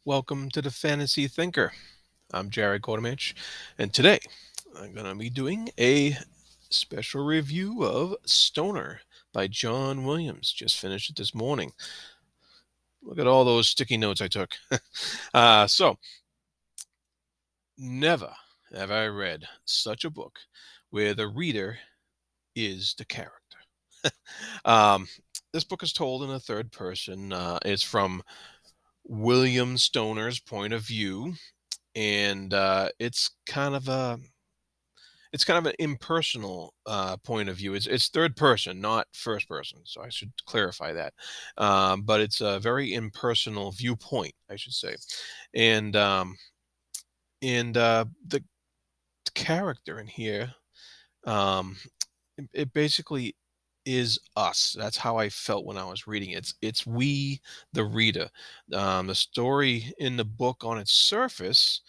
Welcome to the Fantasy Thinker. I'm Jared Kodamich, and today I'm going to be doing a special review of Stoner by John Williams. Just finished it this morning. Look at all those sticky notes I took. So, never have I read such a book where the reader is the character. Um, this book is told in a third person. It's from William Stoner's point of view, and it's kind of an impersonal point of view. It's third person, not first person. So I should clarify that. But it's a very impersonal viewpoint, I should say. And the character in here, um, it basically is us. That's how I felt when I was reading it. It's we, the reader. The story in the book on its surface,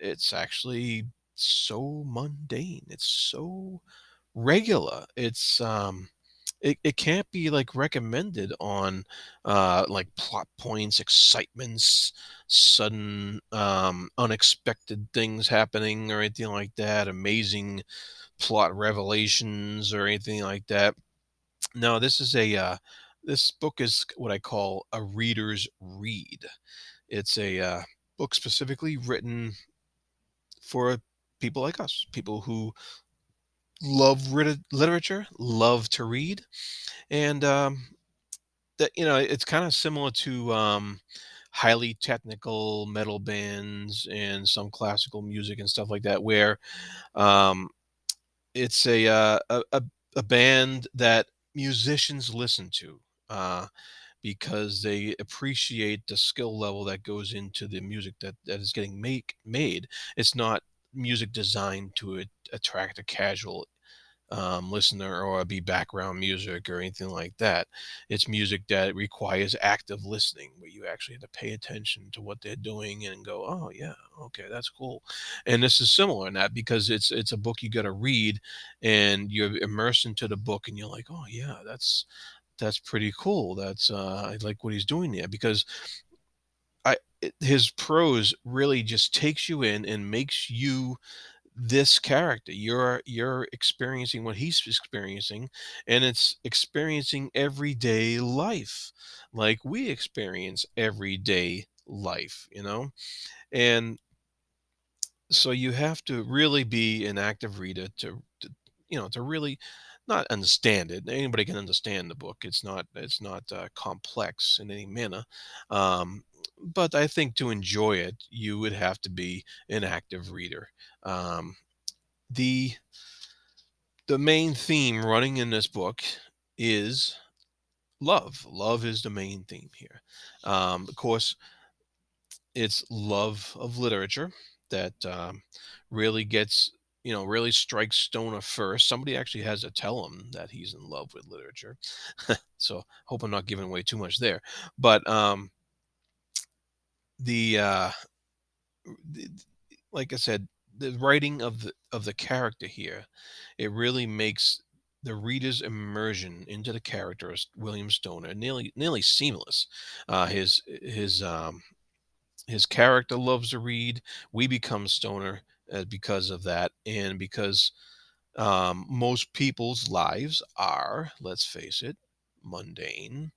it's actually so mundane. It's so regular. It can't be like recommended on like plot points, excitements, sudden unexpected things happening or anything like that, amazing plot revelations or anything like that. No, this book is what I call a reader's read. It's a book specifically written for people like us, people who love literature, love to read, and that it's kind of similar to highly technical metal bands and some classical music and stuff like that, where um, it's a band that musicians listen to because they appreciate the skill level that goes into the music that is getting made. It's not music designed to attract a casual listener or be background music or anything like that. It's music that requires active listening, where you actually have to pay attention to what they're doing and go, "Oh yeah, okay, that's cool." And this is similar in that because it's a book you got to read, and you're immersed into the book, and you're like, "Oh yeah, that's pretty cool. I like what he's doing there," because his prose really just takes you in and makes you this character. You're experiencing what he's experiencing, and it's experiencing everyday life like we experience everyday life, and so you have to really be an active reader to really not understand it. Anybody can understand the book. It's not complex in any manner, but I think to enjoy it you would have to be an active reader. Um, the the main theme running in this book is love. Love is the main theme here. Of course, it's love of literature that really gets, really strikes Stoner first. Somebody actually has to tell him that he's in love with literature. So hope I'm not giving away too much there. But the, uh, the like I said, the writing of the character here, it really makes the reader's immersion into the character of William Stoner nearly seamless. His character loves to read. We become Stoner because of that, and because most people's lives are, let's face it, mundane.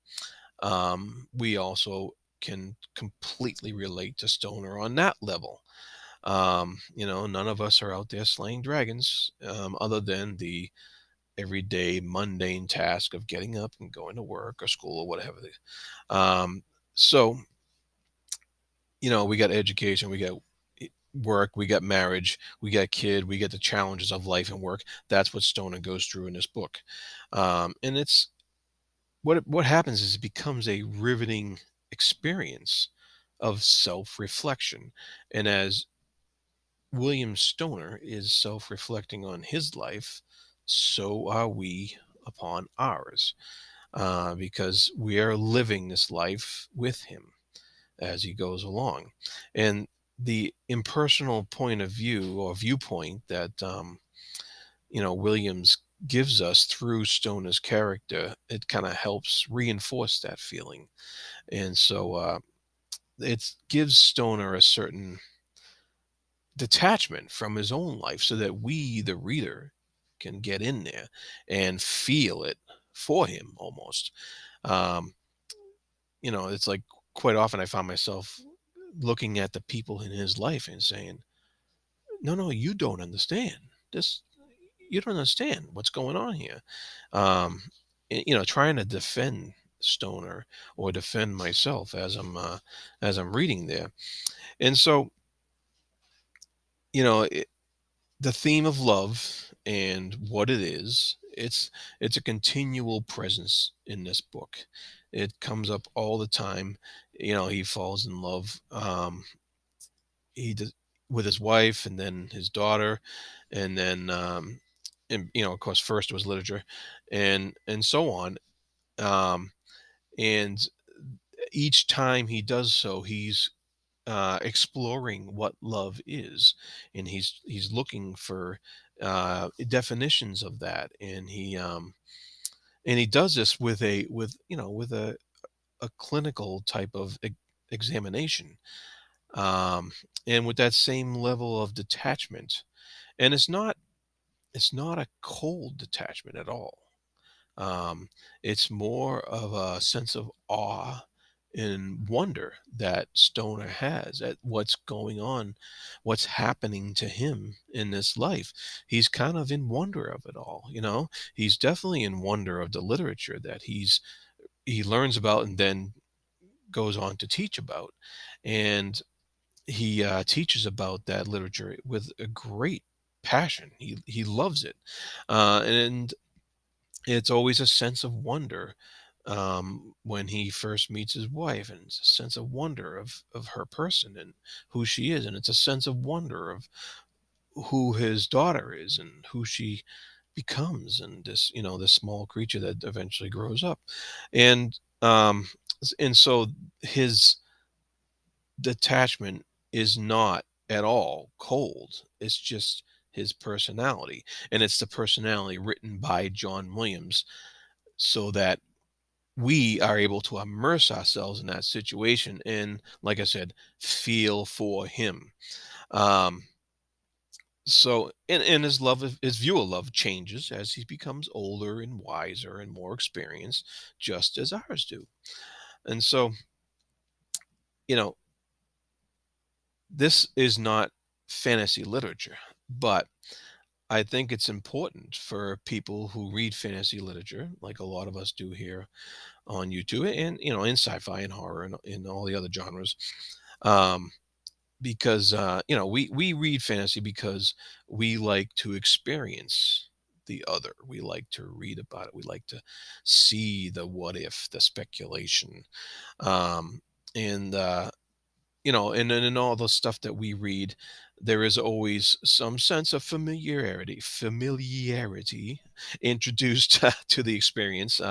We also can completely relate to Stoner on that level. None of us are out there slaying dragons, other than the everyday mundane task of getting up and going to work or school or whatever. So, we got education, we got work, we got marriage, we got kid, we get the challenges of life and work. That's what Stoner goes through in this book. And it's what happens is it becomes a riveting experience of self-reflection. And as William Stoner is self reflecting on his life, so are we upon ours, because we are living this life with him as he goes along. And the impersonal point of view or viewpoint that, Williams gives us through Stoner's character, it kind of helps reinforce that feeling. And so, it gives Stoner a certain detachment from his own life so that we, the reader, can get in there and feel it for him almost. Um, it's like quite often I found myself looking at the people in his life and saying, no, no, you don't understand this. You don't understand what's going on here. Um, trying to defend Stoner or defend myself as I'm reading there. And so, you know, the theme of love and what it is, it's a continual presence in this book. It comes up all the time. He falls in love. He does with his wife and then his daughter, and then and of course first was literature, and so on. Um, and each time he does so, he's exploring what love is, and he's looking for definitions of that, and he does this with a clinical type of examination, um, and with that same level of detachment. And it's not a cold detachment at all. Um, it's more of a sense of awe and wonder that Stoner has at what's going on, what's happening to him in this life. He's kind of in wonder of it all. He's definitely in wonder of the literature that he learns about and then goes on to teach about. And he teaches about that literature with a great passion. He loves it, and it's always a sense of wonder when he first meets his wife, and it's a sense of wonder of her person and who she is, and it's a sense of wonder of who his daughter is and who she becomes, and this small creature that eventually grows up, and so his detachment is not at all cold. It's just his personality, and it's the personality written by John Williams, so that we are able to immerse ourselves in that situation and, like I said, feel for him. Um, and his view of love changes as he becomes older and wiser and more experienced, just as ours do. And so, you know, this is not fantasy literature, but I think it's important for people who read fantasy literature, like a lot of us do here on YouTube, and in sci-fi and horror and in all the other genres, um, because we read fantasy because we like to experience the other. We like to read about it. We like to see the what if, the speculation, um, and and then in all the stuff that we read, there is always some sense of familiarity introduced to the experience,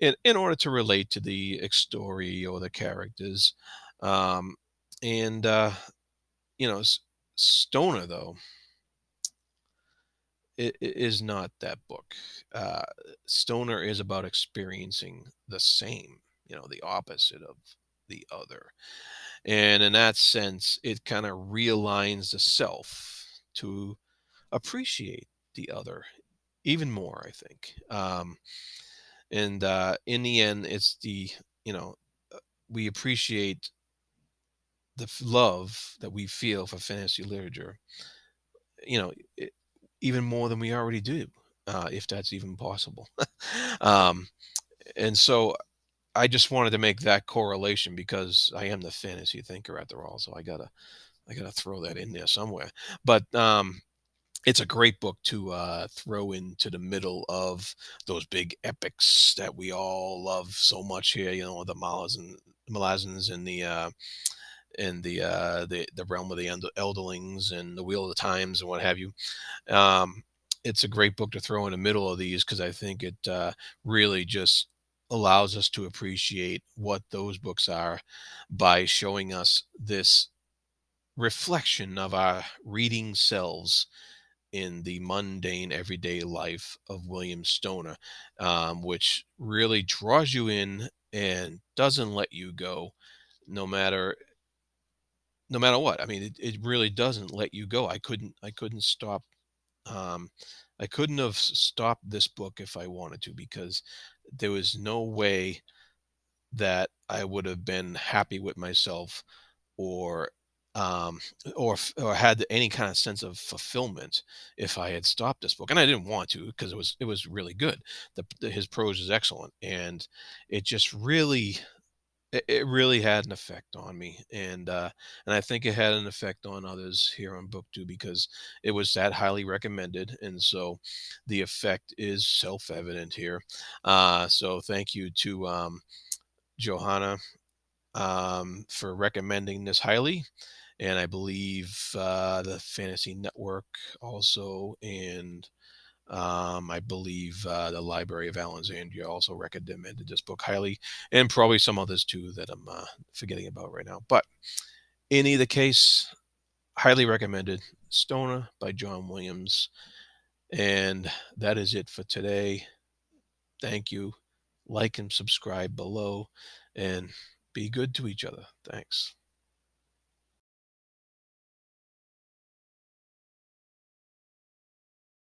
in order to relate to the story or the characters. Um, and Stoner, though, is not that book. Uh, Stoner is about experiencing the same, the opposite of the other. And in that sense, it kind of realigns the self to appreciate the other even more, I think. And in the end, it's you know, we appreciate the love that we feel for fantasy literature, you know, I even more than we already do, if that's even possible. Um, and so I just wanted to make that correlation because I am the fantasy thinker after all, so I gotta throw that in there somewhere. But it's a great book to throw into the middle of those big epics that we all love so much here. The Malazans and the realm of the Elderlings and the Wheel of the Times and what have you. Um, it's a great book to throw in the middle of these because I think it really just allows us to appreciate what those books are by showing us this reflection of our reading selves in the mundane everyday life of William Stoner, which really draws you in and doesn't let you go, no matter no matter what. I mean, it really doesn't let you go. I couldn't stop. Um, I couldn't have stopped this book if I wanted to, because there was no way that I would have been happy with myself, or um or had any kind of sense of fulfillment if I had stopped this book. And I didn't want to, because it was really good. His prose is excellent, and it just really it really had an effect on me. And I think it had an effect on others here on book two, because it was that highly recommended, and so the effect is self-evident here. So thank you to Johanna, for recommending this highly, and I believe the Fantasy Network also, and I believe the Library of Alexandria also recommended this book highly, and probably some others too that I'm forgetting about right now. But in either case, highly recommended. Stoner by John Williams. And that is it for today. Thank you. Like and subscribe below, and be good to each other. Thanks.